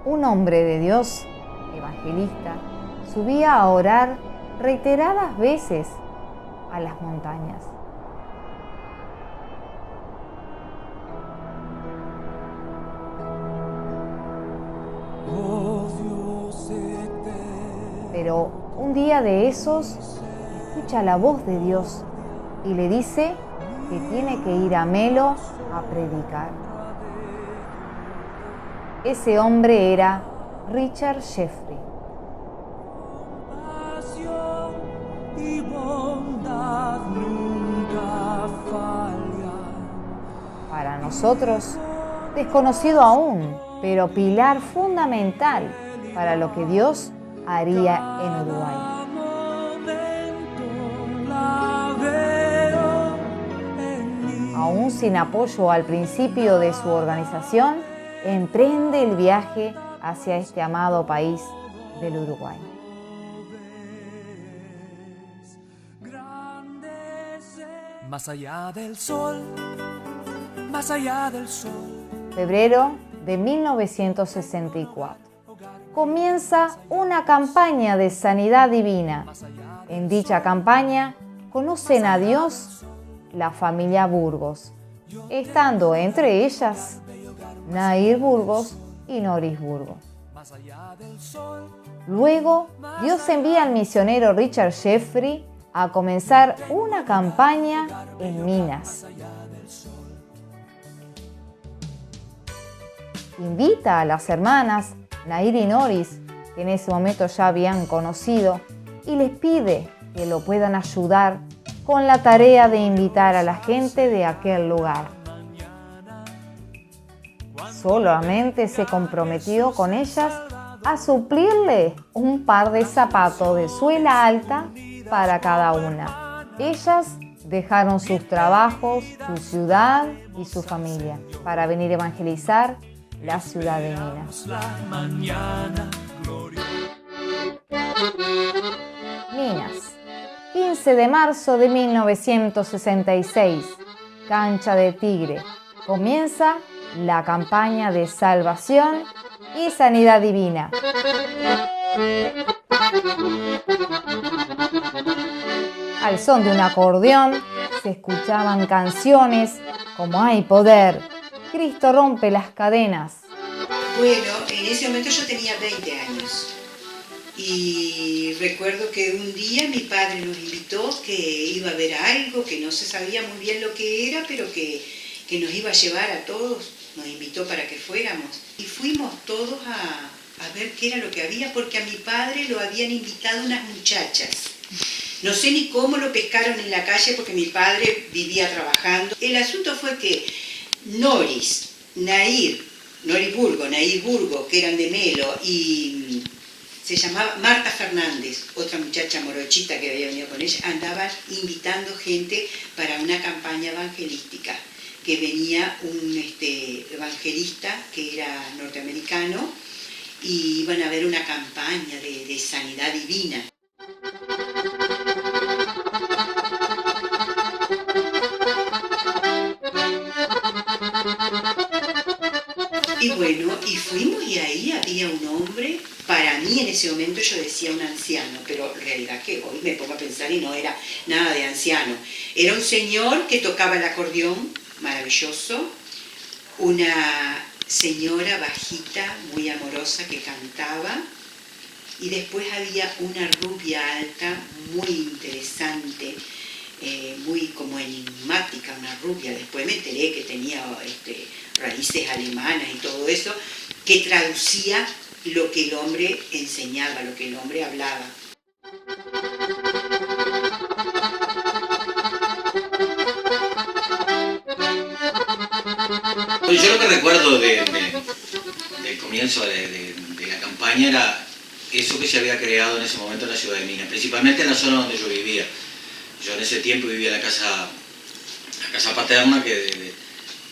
Un hombre de Dios, evangelista, subía a orar reiteradas veces a las montañas. Pero un día de esos escucha la voz de Dios y le dice que tiene que ir a Melo a predicar. Ese hombre era Richard Jeffrey. Para nosotros, desconocido aún, pero pilar fundamental para lo que Dios haría en Uruguay. Aún sin apoyo al principio de su organización, emprende el viaje hacia este amado país del Uruguay. Más allá del sol, más allá del sol. Febrero de 1964. Comienza una campaña de sanidad divina. En dicha campaña conocen a Dios la familia Burgos, estando entre ellas Nair Burgos y Noris Burgos. Luego, Dios envía al misionero Richard Jeffrey a comenzar una campaña en Minas. Invita a las hermanas Nair y Noris, que en ese momento ya habían conocido, y les pide que lo puedan ayudar con la tarea de invitar a la gente de aquel lugar. Solamente se comprometió con ellas a suplirle un par de zapatos de suela alta para cada una. Ellas dejaron sus trabajos, su ciudad y su familia para venir a evangelizar la ciudad de Minas. Minas, 15 de marzo de 1966, Cancha de Tigre. Comienza la campaña de salvación y sanidad divina. Al son de un acordeón se escuchaban canciones como Hay poder, Cristo rompe las cadenas. Bueno, en ese momento yo tenía 20 años y recuerdo que un día mi padre nos invitó, que iba a ver algo, que no se sabía muy bien lo que era, pero que nos iba a llevar a todos, nos invitó para que fuéramos. Y fuimos todos a ver qué era lo que había, porque a mi padre lo habían invitado unas muchachas. No sé ni cómo lo pescaron en la calle porque mi padre vivía trabajando. El asunto fue que Noris Burgo, que eran de Melo, y se llamaba Marta Fernández, otra muchacha morochita que había venido con ella, andaban invitando gente para una campaña evangelística, que venía un evangelista que era norteamericano y iban a ver una campaña de sanidad divina. Y bueno, y fuimos y ahí había un hombre, para mí en ese momento yo decía un anciano, pero en realidad que hoy me pongo a pensar y no era nada de anciano. Era un señor que tocaba el acordeón, maravilloso, una señora bajita, muy amorosa que cantaba, y después había una rubia alta, muy interesante, muy como enigmática, una rubia. Después me enteré que tenía raíces alemanas y todo eso, que traducía lo que el hombre enseñaba, lo que el hombre hablaba. Yo lo que recuerdo del comienzo de la campaña era eso que se había creado en ese momento en la ciudad de Minas, principalmente en la zona donde yo vivía. Yo en ese tiempo vivía en la casa paterna,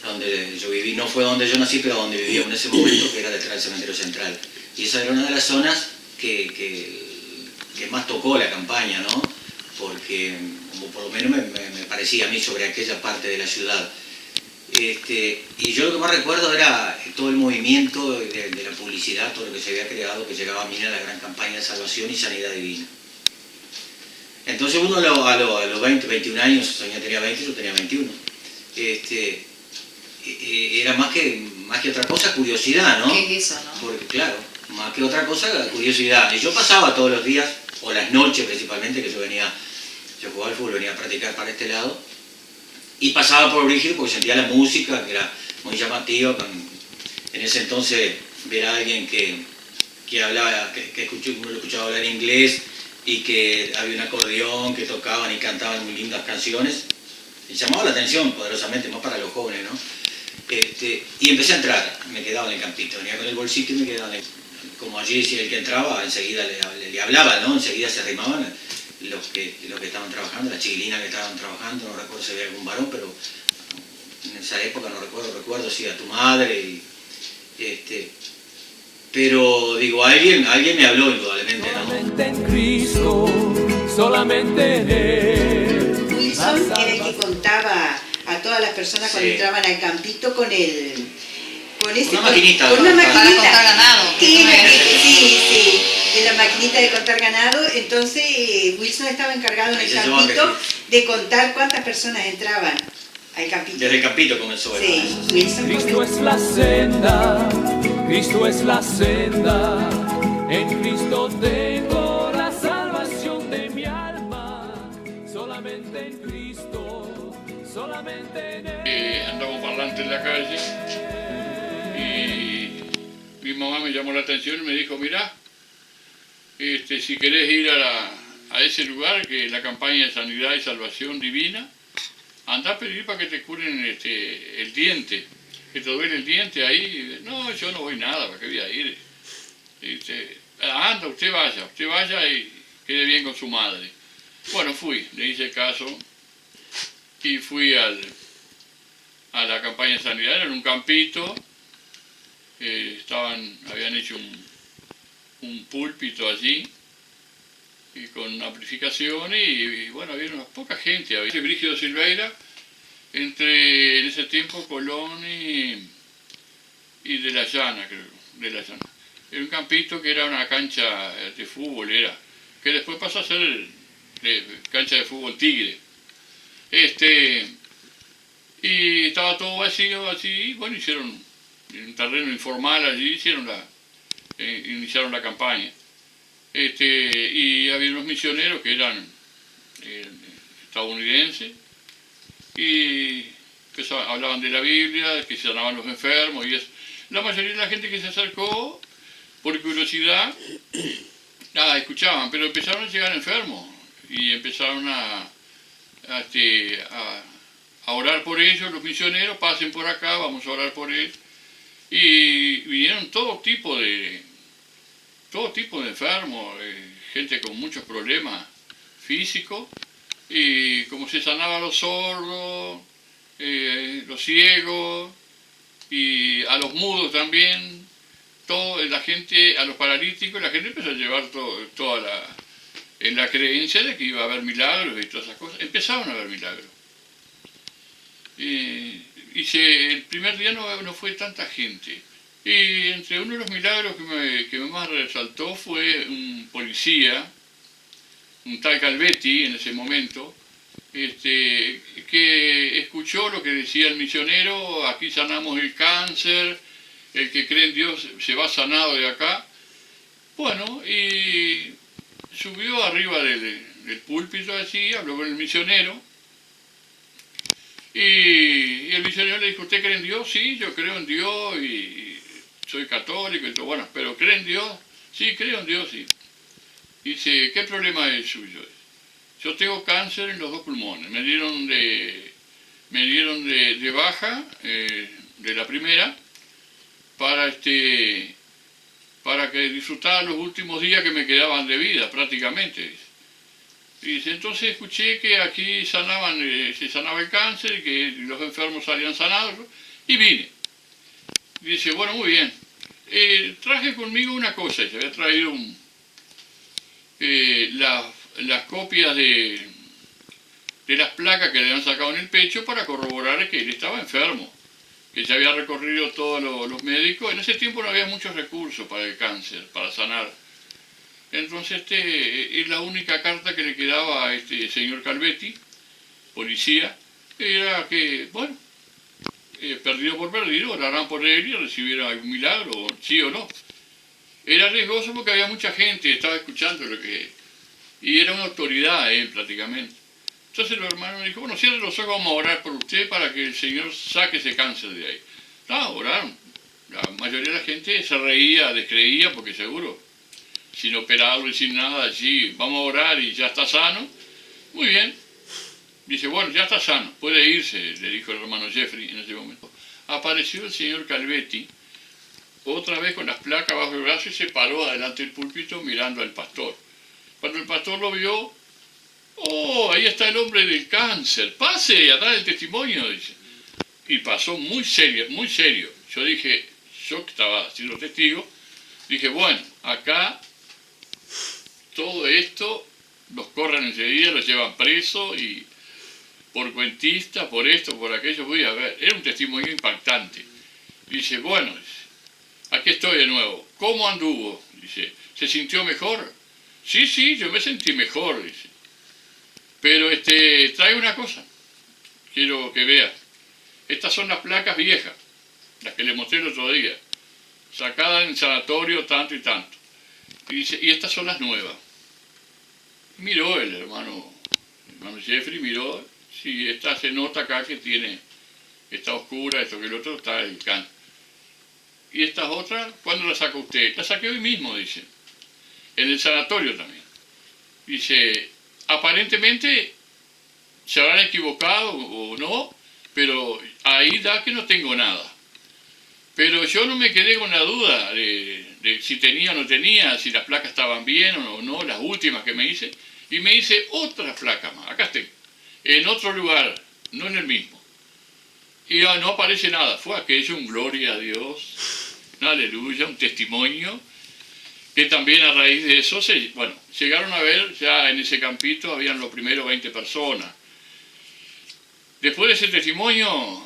donde yo viví, no fue donde yo nací, pero donde vivía en ese momento, que era detrás del cementerio central. Y esa era una de las zonas que más tocó la campaña, ¿no? Porque, como por lo menos me parecía a mí sobre aquella parte de la ciudad. Y yo lo que más recuerdo era todo el movimiento de la publicidad, todo lo que se había creado, que llegaba a mí a la gran campaña de salvación y sanidad divina. Entonces uno a los 20, 21 años, Sonia tenía 20, yo tenía 21, era más que otra cosa curiosidad, ¿no? ¿Qué es eso, no? Porque claro, más que otra cosa curiosidad. Y yo pasaba todos los días, o las noches principalmente, que yo jugaba al fútbol, venía a practicar para este lado, y pasaba por Brígido porque sentía la música, que era muy llamativa. En ese entonces ver a alguien que hablaba, uno lo escuchaba hablar inglés, y que había un acordeón, que tocaban y cantaban muy lindas canciones, y llamaba la atención poderosamente, más para los jóvenes, ¿no? Y empecé a entrar, me quedaba en el campito, venía con el bolsito y me quedaba como allí decía el que entraba, enseguida le hablaba, ¿no? Enseguida se arrimaban los que estaban trabajando, las chiquilinas que estaban trabajando, no recuerdo si había algún varón, pero en esa época no recuerdo si a tu madre, pero digo, alguien me habló indudablemente, ¿no? Solamente en Cristo, solamente en Él. Wilson era el que contaba a todas las personas cuando Sí. entraban al campito con Una maquinita. con una Para maquinita. contar ganado. Sí, de la maquinita de contar ganado. Entonces Wilson estaba encargado en Ahí el se llamaba campito de contar cuántas personas entraban al campito. Desde el campito comenzó eso. Sí, Wilson Cristo es la senda, Cristo es la senda, en Cristo tengo la salvación de mi alma, solamente en Cristo, solamente en Él. Andaba un parlante en la calle y mi mamá me llamó la atención y me dijo, mirá, si querés ir a ese lugar, que es la campaña de sanidad y salvación divina, andá a pedir para que te curen el diente, que te duele el diente ahí. No, yo no voy nada, ¿para qué voy a ir? Dice, anda, usted vaya y quede bien con su madre. Bueno, fui, le hice caso y fui a la campaña de sanidad, era en un campito, habían hecho un púlpito allí, y con amplificación, y bueno, había una poca gente, había Brígido Silveira, en ese tiempo Colón y de la Llana, creo, de la Llana. Era un campito que era una cancha de fútbol, que después pasó a ser cancha de fútbol Tigre. Y estaba todo vacío así, y bueno, hicieron un terreno informal allí, iniciaron la campaña. Y había unos misioneros que eran estadounidenses, y hablaban de la Biblia, que se sanaban los enfermos, y eso. La mayoría de la gente que se acercó, por curiosidad, escuchaban, pero empezaron a llegar enfermos, y empezaron a orar por ellos, los misioneros, pasen por acá, vamos a orar por él. Y vinieron todo tipo de enfermos, gente con muchos problemas físicos, y como se sanaban los sordos, los ciegos, y a los mudos también, la gente, a los paralíticos, la gente empezó a llevar en la creencia de que iba a haber milagros y todas esas cosas. Empezaron a haber milagros. El primer día no fue tanta gente. Y entre uno de los milagros que más resaltó fue un policía, un tal Calvetti en ese momento, que escuchó lo que decía el misionero: aquí sanamos el cáncer, el que cree en Dios se va sanado de acá. Bueno, y subió arriba del púlpito así, habló con el misionero, y el misionero le dijo: ¿usted cree en Dios? Sí, yo creo en Dios y soy católico y todo. Bueno, ¿pero cree en Dios? Sí, creo en Dios, sí. Dice: ¿qué problema es el suyo? Yo tengo cáncer en los dos pulmones. Me dieron de baja de la primera para que disfrutara los últimos días que me quedaban de vida, prácticamente. Dice: entonces escuché que aquí se sanaba el cáncer y que los enfermos salían sanados, y vine. Dice: bueno, muy bien. Traje conmigo una cosa, y se había traído las copias de las placas que le habían sacado en el pecho para corroborar que él estaba enfermo. que ya había recorrido todos los médicos. En ese tiempo no había muchos recursos para el cáncer, para sanar. Entonces es la única carta que le quedaba a este señor Calvetti, policía, era que, bueno, perdido por perdido, orarán por él y recibiera algún milagro, sí o no. Era riesgoso porque había mucha gente, estaba escuchando lo que... Y era una autoridad él prácticamente. Entonces los hermanos dijo, bueno, cierre los ojos, vamos a orar por usted para que el Señor saque ese cáncer de ahí. Oraron. La mayoría de la gente se reía, descreía, porque seguro, sin operarlo y sin nada, allí vamos a orar y ya está sano. Muy bien. Dice, bueno, ya está sano, puede irse, le dijo el hermano Jeffrey en ese momento. Apareció el señor Calvetti, otra vez con las placas bajo el brazo y se paró adelante del púlpito mirando al pastor. Cuando el pastor lo vio, oh, ahí está el hombre del cáncer, pase a dar el testimonio, dice. Y pasó muy serio, muy serio. Yo dije, yo que estaba siendo testigo, dije, bueno, acá todo esto los corren enseguida, los llevan presos y por cuentista, por esto, por aquello, voy a ver. Era un testimonio impactante. Dice, bueno, aquí estoy de nuevo. ¿Cómo anduvo? Dice, ¿se sintió mejor? Sí, yo me sentí mejor, dice. Pero traigo una cosa, quiero que veas. Estas son las placas viejas, las que le mostré el otro día, sacadas en el sanatorio tanto y tanto. Y dice, y estas son las nuevas. Miró el hermano Jeffrey, miró, sí, esta se nota acá que tiene, está oscura, esto que el otro, está el cáncer. Y estas otras, ¿cuándo las sacó usted? Las saqué hoy mismo, dice. En el sanatorio también. Dice, aparentemente se habrán equivocado o no, pero ahí da que no tengo nada. Pero yo no me quedé con la duda de si tenía o no tenía, si las placas estaban bien o no, las últimas que me hice. Y me hice otra placa más, acá estoy, en otro lugar, no en el mismo. Y no aparece nada, fue aquello, un gloria a Dios, aleluya, un testimonio, que también a raíz de eso, llegaron a ver, ya en ese campito habían los primeros 20 personas. Después de ese testimonio,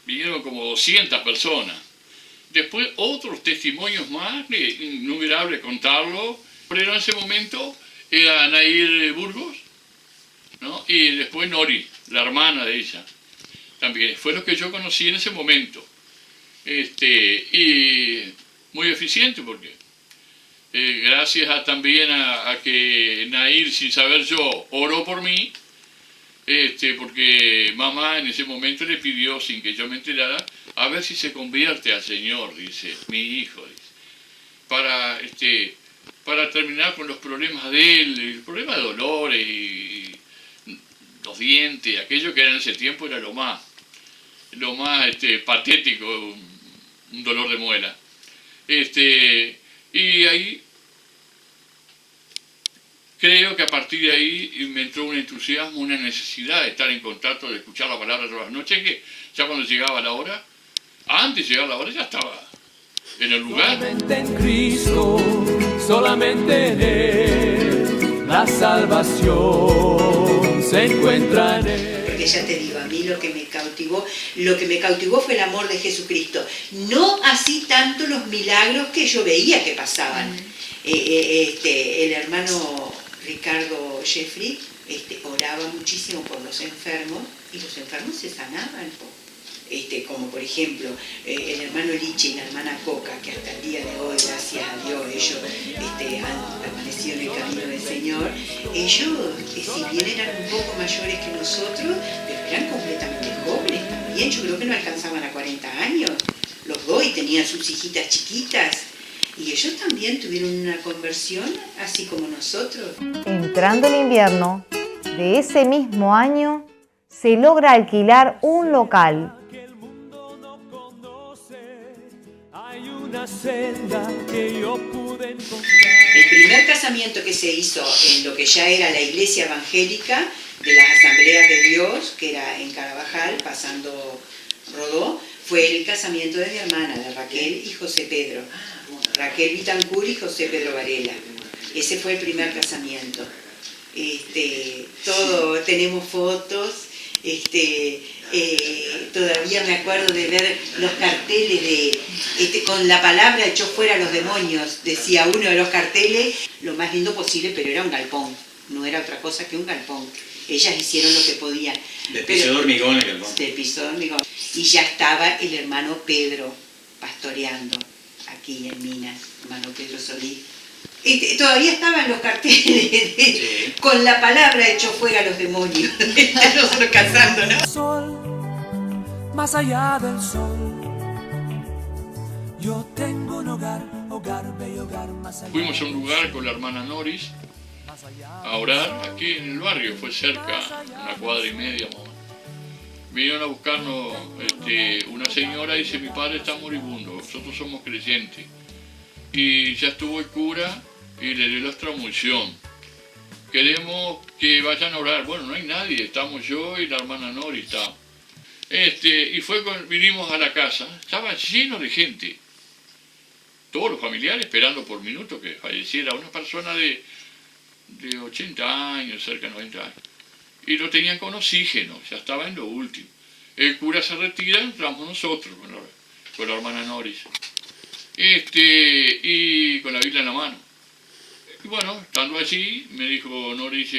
vinieron como 200 personas. Después otros testimonios más, innumerables contarlo, pero en ese momento era Nair Burgos, ¿no? Y después Nori, la hermana de ella, también. Fue lo que yo conocí en ese momento. Y muy eficiente porque gracias también a que Nair, sin saber yo, oró por mí, porque mamá en ese momento le pidió, sin que yo me enterara, a ver si se convierte al Señor, dice, mi hijo, dice, para terminar con los problemas de él, el problema de dolores y los dientes, aquello que era en ese tiempo era lo más patético, un dolor de muela. Y ahí creo que a partir de ahí me entró un entusiasmo, una necesidad de estar en contacto, de escuchar la palabra todas las noches, que ya cuando llegaba la hora, antes de llegar la hora ya estaba en el lugar. Solamente en Cristo, solamente en Él, la salvación se encuentra en Él. Porque ya te digo, a mí lo que me cautivó fue el amor de Jesucristo. No así tanto los milagros que yo veía que pasaban. El hermano Ricardo Jeffrey oraba muchísimo por los enfermos y los enfermos se sanaban. Como por ejemplo el hermano Lichi y la hermana Coca, que hasta el día de hoy, gracias a Dios, ellos han permanecido en el camino del Señor. Ellos, si bien eran un poco mayores que nosotros, pero eran completamente jóvenes también. Yo creo que no alcanzaban a 40 años, los dos, y tenían sus hijitas chiquitas. Y ellos también tuvieron una conversión, así como nosotros. Entrando el invierno de ese mismo año, se logra alquilar un local. Hay una senda que yo pude encontrar. El primer casamiento que se hizo en lo que ya era la iglesia evangélica de las Asambleas de Dios, que era en Carabajal, pasando Rodó, fue el casamiento de mi hermana, de Raquel y José Pedro. Raquel Vitancur y José Pedro Varela. Ese fue el primer casamiento. Todo, tenemos fotos, Todavía me acuerdo de ver los carteles con la palabra echó fuera a los demonios, decía uno de los carteles, lo más lindo posible, pero era un galpón, no era otra cosa que un galpón. Ellas hicieron lo que podían. De piso de hormigón el galpón. De piso de hormigón. Y ya estaba el hermano Pedro pastoreando aquí en Minas, hermano Pedro Solís. Todavía estaban los carteles Sí. con la palabra echó fuera a los demonios. Nosotros cazando, ¿no? Sol, más allá del sol, yo tengo un hogar, bello hogar más allá. Fuimos a un lugar con la hermana Noris a orar, aquí en el barrio, fue cerca, 1 cuadra y media más o menos. Vinieron a buscarnos una señora y dice, mi padre está moribundo, nosotros somos creyentes. Y ya estuvo el cura y le dio la extramunción. Queremos que vayan a orar. Bueno, no hay nadie, estamos yo y la hermana Nori está. Vinimos a la casa, estaba lleno de gente. Todos los familiares esperando por minutos que falleciera una persona de 80 años, cerca de 90 años. Y lo tenían con oxígeno, ya estaba en lo último. El cura se retira, entramos nosotros con la hermana Noris. Y con la Biblia en la mano. Y bueno, estando allí, me dijo Noris,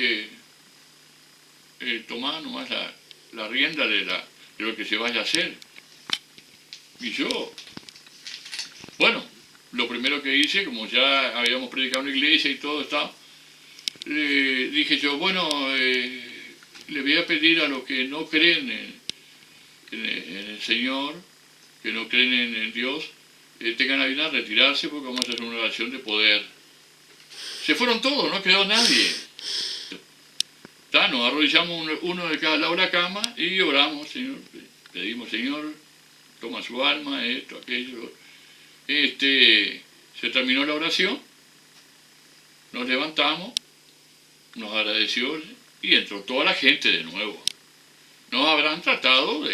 tomá nomás la rienda de lo que se vaya a hacer. Y yo, bueno, lo primero que hice, como ya habíamos predicado en la iglesia y todo estaba, dije yo, bueno, le voy a pedir a los que no creen en el Señor, que no creen en Dios, tengan a bien a retirarse porque vamos a hacer una oración de poder. Se fueron todos, no quedó nadie. Nos arrodillamos uno de cada lado de la cama y oramos, Señor. Pedimos, Señor, toma su alma, esto, aquello. Se terminó la oración, nos levantamos, nos agradeció y entró toda la gente de nuevo. Nos habrán tratado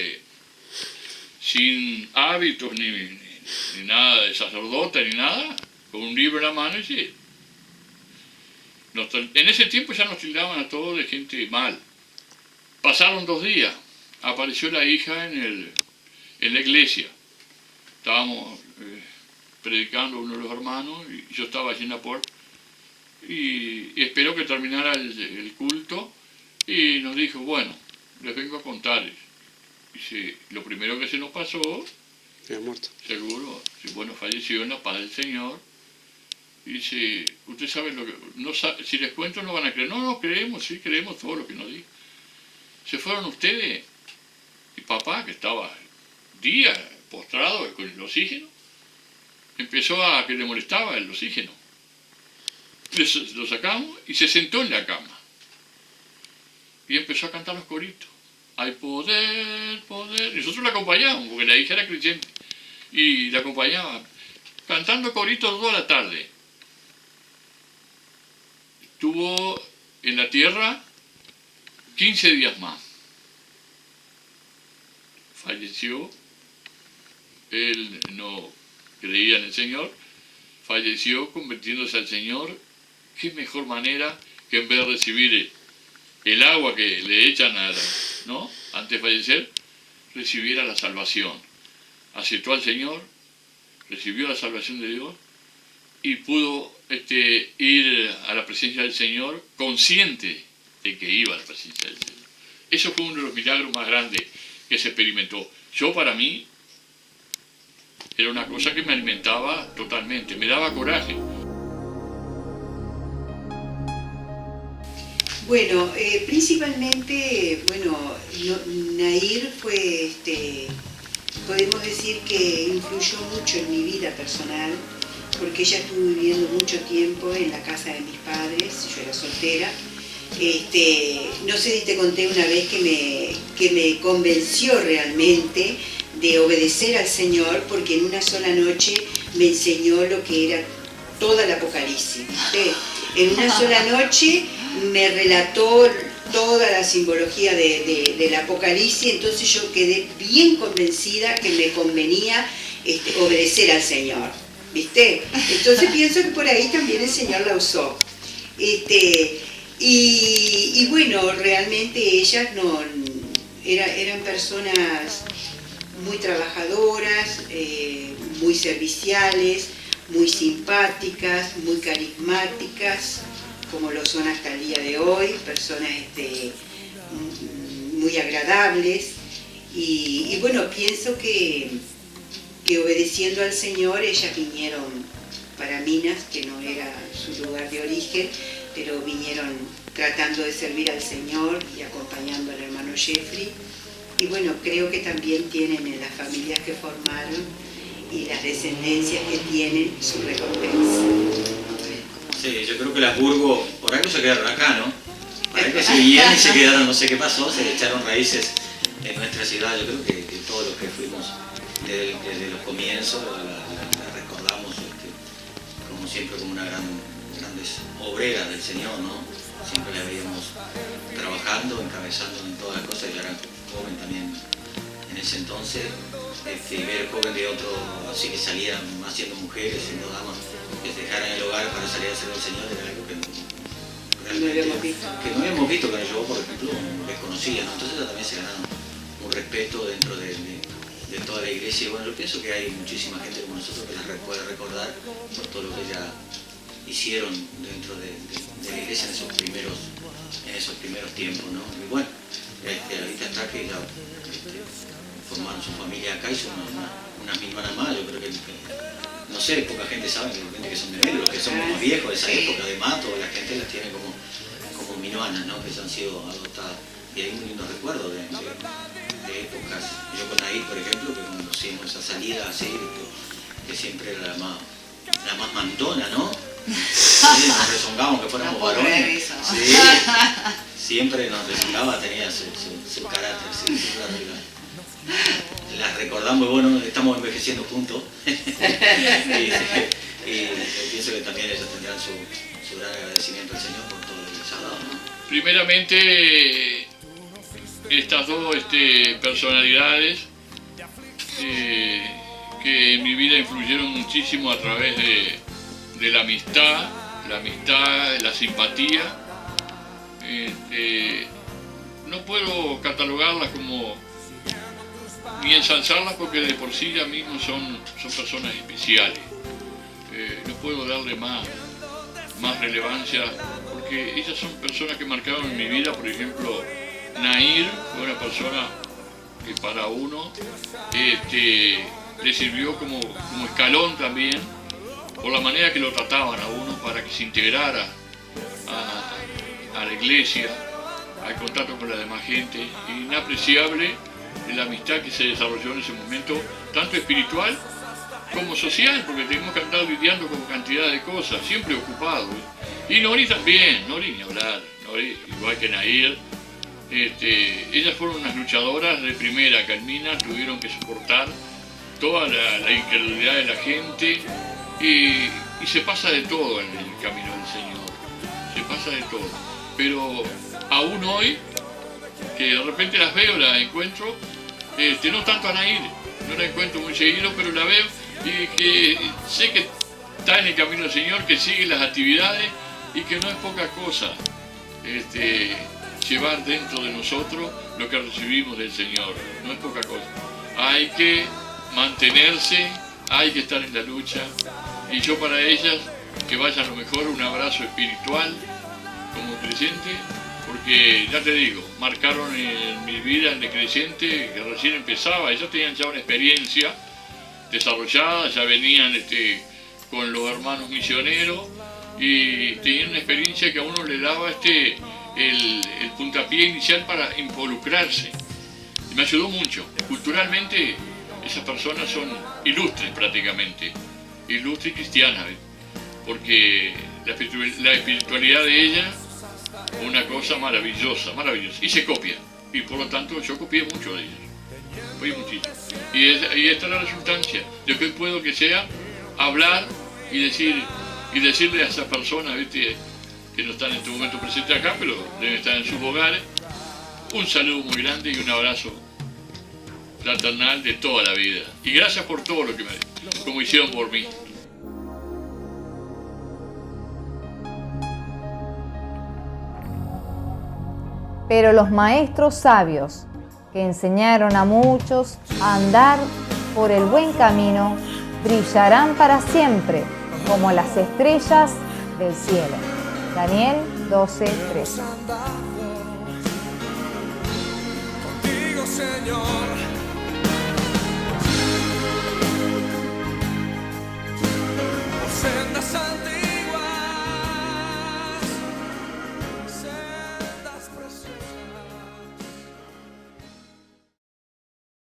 sin hábitos ni nada de sacerdote ni nada, con un libro en la mano y sí. En ese tiempo ya nos tildaban a todos de gente mal. Pasaron 2 días, apareció la hija en la iglesia. Estábamos predicando uno de los hermanos y yo estaba allí en la puerta y esperó que terminara el culto y nos dijo, bueno, les vengo a contarles. Dice, lo primero que se nos pasó, había muerto. Seguro, bueno, falleció en la paz del Señor. Y dice, usted sabe lo que... No sabe, si les cuento no van a creer. No, creemos, sí, creemos todo lo que nos dijo. Se fueron ustedes y papá, que estaba días postrado con el oxígeno, empezó a que le molestaba el oxígeno. Lo sacamos y se sentó en la cama. Y empezó a cantar los coritos. Hay poder, poder. Y nosotros la acompañábamos, porque la hija era creyente. Y la acompañaba, cantando coritos toda la tarde. Estuvo en la tierra 15 días más. Falleció. Él no creía en el Señor. Falleció convirtiéndose al Señor. Qué mejor manera que en vez de recibir el agua que le echan ¿no? Antes de fallecer, recibiera la salvación. Aceptó al Señor, recibió la salvación de Dios y pudo ir a la presencia del Señor consciente de que iba a la presencia del Señor. Eso fue uno de los milagros más grandes que se experimentó. Yo, para mí, era una cosa que me alimentaba totalmente, me daba coraje. Bueno, principalmente, Nair fue, podemos decir que influyó mucho en mi vida personal, porque ella estuvo viviendo mucho tiempo en la casa de mis padres, yo era soltera. No sé si te conté una vez que me convenció realmente de obedecer al Señor, porque en una sola noche me enseñó lo que era toda el Apocalipsis, ¿viste? En una sola noche me relató toda la simbología del Apocalipsis, entonces yo quedé bien convencida que me convenía obedecer al Señor, ¿viste? Entonces pienso que por ahí también el Señor la usó. Y bueno, realmente ellas eran personas muy trabajadoras, muy serviciales, muy simpáticas, muy carismáticas, como lo son hasta el día de hoy, personas muy agradables. Y bueno, pienso que obedeciendo al Señor, ellas vinieron para Minas, que no era su lugar de origen, pero vinieron tratando de servir al Señor y acompañando al hermano Jeffrey. Y bueno, creo que también tienen en las familias que formaron y las descendencias que tienen su recompensa. Sí, yo creo que las Burgos por algo se quedaron acá, ¿no? Por algo se vinieron y se quedaron, no sé qué pasó, se echaron raíces en nuestra ciudad. Yo creo que todos los que fuimos desde los comienzos la recordamos como siempre como una grandes obreras del Señor, ¿no? Siempre la veíamos trabajando, encabezando en todas las cosas. Yo era joven también en ese entonces, ver joven de otro, así que salían más siendo mujeres, siendo damas, que dejaran el hogar para salir a servir al Señor, era algo que no habíamos visto, que yo, por ejemplo, desconocía, ¿no? Entonces también se ganaron un respeto dentro de toda la iglesia. Y bueno, yo pienso que hay muchísima gente como nosotros que las puede recordar por todo lo que ya hicieron dentro de la iglesia en esos primeros tiempos, ¿no? Y bueno, ahorita está que ya formaron su familia acá y son unas mil hermanas más. Yo creo que no sé, poca gente sabe que son de Melo, los que somos más viejos de esa época de Mato, la gente las tiene como minuanas, ¿no? Que han sido adoptadas. Y hay muy lindos recuerdos de épocas. Yo con Nair, por ejemplo, que cuando hicimos esa salida así, que siempre era la más mandona, ¿no? Sí, nos rezongamos que fuéramos varones. Sí, siempre nos rezongaba, tenía su carácter, sí, las recordamos y bueno, estamos envejeciendo juntos. y pienso que también ellos tendrán su gran agradecimiento al Señor por todo lo que les ha dado, ¿no? Primeramente, estas dos personalidades que en mi vida influyeron muchísimo a través de la amistad, la simpatía. No puedo catalogarlas como ni ensalzarlas porque de por sí ya mismo son personas especiales. No puedo darle más relevancia porque ellas son personas que marcaron en mi vida. Por ejemplo, Nair fue una persona que para uno le sirvió como escalón también, por la manera que lo trataban a uno para que se integrara a la iglesia, al contacto con la demás gente. Inapreciable la amistad que se desarrolló en ese momento, tanto espiritual como social, porque tenemos que andar lidiando con cantidad de cosas, siempre ocupados. Y Nori también, Nori ni hablar, Nori igual que Nair. Ellas fueron unas luchadoras de primera, que en Minas tuvieron que soportar toda la incredulidad de la gente y se pasa de todo en el camino del Señor, se pasa de todo. Pero aún hoy, que de repente las veo, las encuentro, no tanto a Nair, no la encuentro muy seguido, pero la veo y que sé que está en el camino del Señor, que sigue las actividades y que no es poca cosa llevar dentro de nosotros lo que recibimos del Señor, no es poca cosa. Hay que mantenerse, hay que estar en la lucha, y yo para ellas que vaya a lo mejor un abrazo espiritual como creyente, porque ya te digo, marcaron en mi vida de creyente que recién empezaba. Ellos tenían ya una experiencia desarrollada, ya venían con los hermanos misioneros y tenían una experiencia que a uno le daba el puntapié inicial para involucrarse. Y me ayudó mucho. Culturalmente esas personas son ilustres prácticamente, ilustres cristianas, ¿ves? Porque la espiritualidad de ella, una cosa maravillosa, maravillosa, y se copia, y por lo tanto yo copié mucho de ellos, copié muchísimo. Y esta es la resultancia de que hoy puedo que sea hablar y decirle a esas personas, ¿viste?, que no están en este momento presentes acá, pero deben estar en sus hogares, un saludo muy grande y un abrazo fraternal de toda la vida. Y gracias por todo lo que como hicieron por mí. Pero los maestros sabios que enseñaron a muchos a andar por el buen camino, brillarán para siempre como las estrellas del cielo. Daniel 12:13. Contigo, Señor.